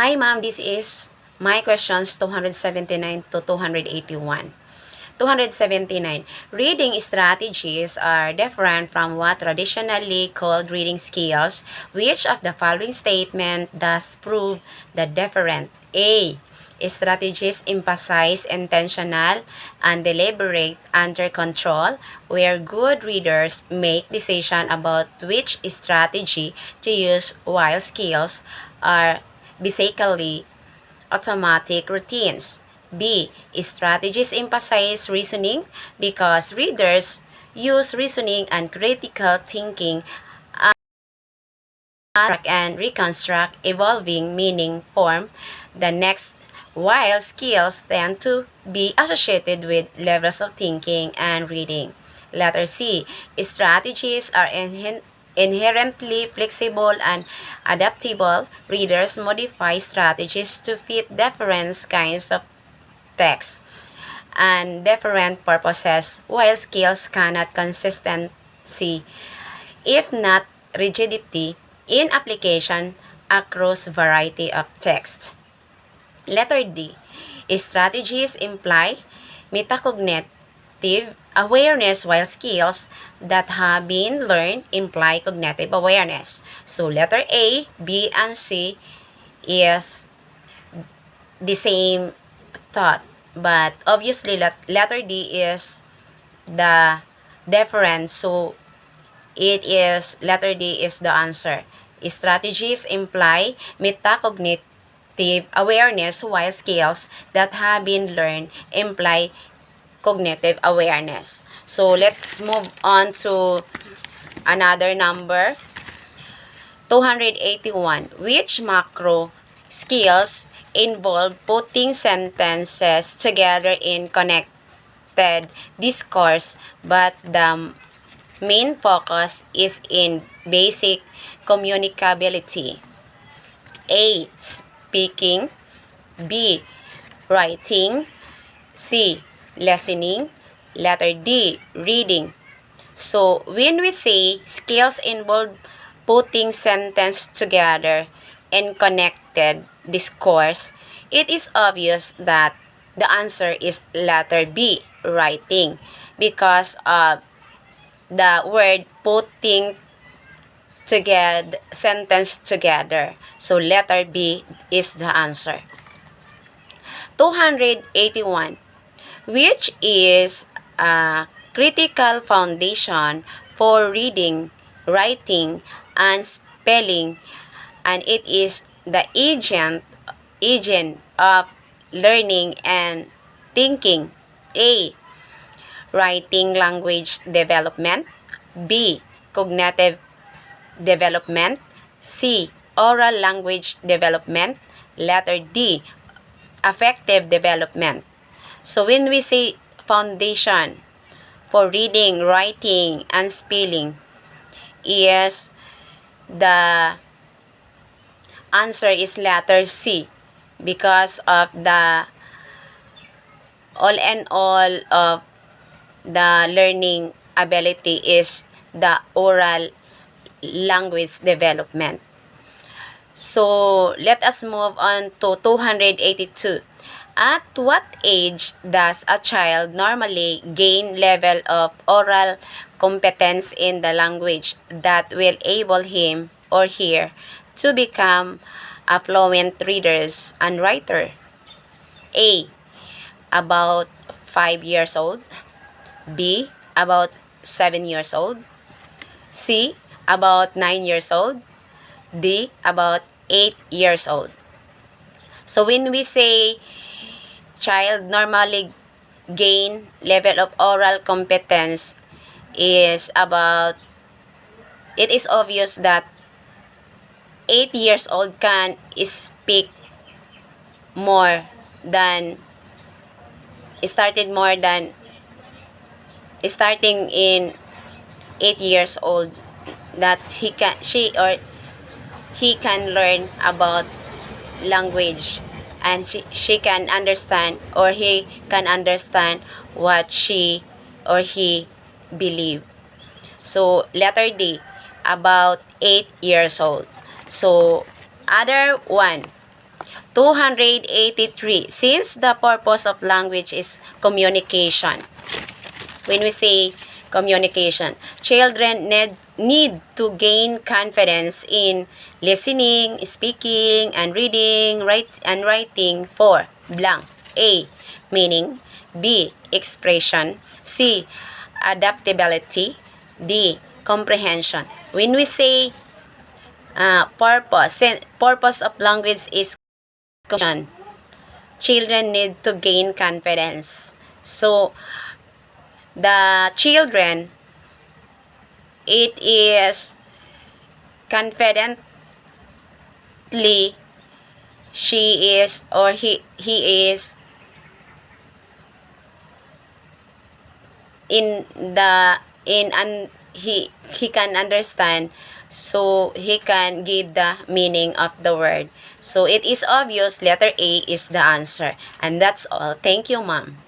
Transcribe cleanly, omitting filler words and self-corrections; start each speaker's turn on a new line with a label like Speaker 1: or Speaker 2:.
Speaker 1: Hi ma'am, this is my questions 279 to 281. 279. Reading strategies are different from what traditionally called reading skills. Which of the following statement does prove the different? A. Strategies emphasize intentional and deliberate under control, where good readers make decisions about which strategy to use, while skills are basically automatic routines. B. Strategies emphasize reasoning because readers use reasoning and critical thinking and reconstruct evolving meaning form the next, while skills tend to be associated with levels of thinking and reading. Letter C. Strategies are inherently flexible and adaptable. Readers modify strategies to fit different kinds of text and different purposes, while skills cannot consistency, if not rigidity, in application across variety of text. Letter D. Strategies imply metacognitive awareness, while skills that have been learned imply cognitive awareness. So letter A, B, and C is the same thought, but obviously letter D is the difference. So it is letter D is the answer. Strategies imply metacognitive awareness, while skills that have been learned imply cognitive awareness. So let's move on to another number. 281. Which macro skills involve putting sentences together in connected discourse, but the main focus is in basic communicability? A. Speaking. B. Writing. C. Listening. Letter D. Reading. So, when we say skills involve putting sentence together in connected discourse, it is obvious that the answer is letter B, writing, because of the word putting together, sentence together. So, letter B is the answer. 281. Which is a critical foundation for reading, writing, and spelling, and it is the agent of learning and thinking. A. Writing language development. B. Cognitive development. C. Oral language development. Letter D. Affective development. So when we say foundation for reading, writing, and spelling, is the answer is letter C, because of the all and all of the learning ability is the oral language development. So let us move on to 282. At what age does a child normally gain level of oral competence in the language that will enable him or her to become a fluent reader and writer? A. About 5 years old. B. About 7 years old. C. About 9 years old. D. About 8 years old. So when we say child normally gain level of oral competence is about, it is obvious that 8 years old can speak more than starting in 8 years old, that she or he can learn about language, and she can understand, or he can understand what she or he believe. So letter D, about 8 years old. So other one, 283. Since the purpose of language is communication. When we say communication, children need to gain confidence in listening, speaking, and reading, writing for blank. A. Meaning. B. Expression. C. Adaptability. D. Comprehension. When we say purpose of language is communication, children need to gain confidence. So, the children, it is confidently she is or he is in the in and he can understand, so he can give the meaning of the word. So it is obvious letter A is the answer. And that's all. Thank you, ma'am.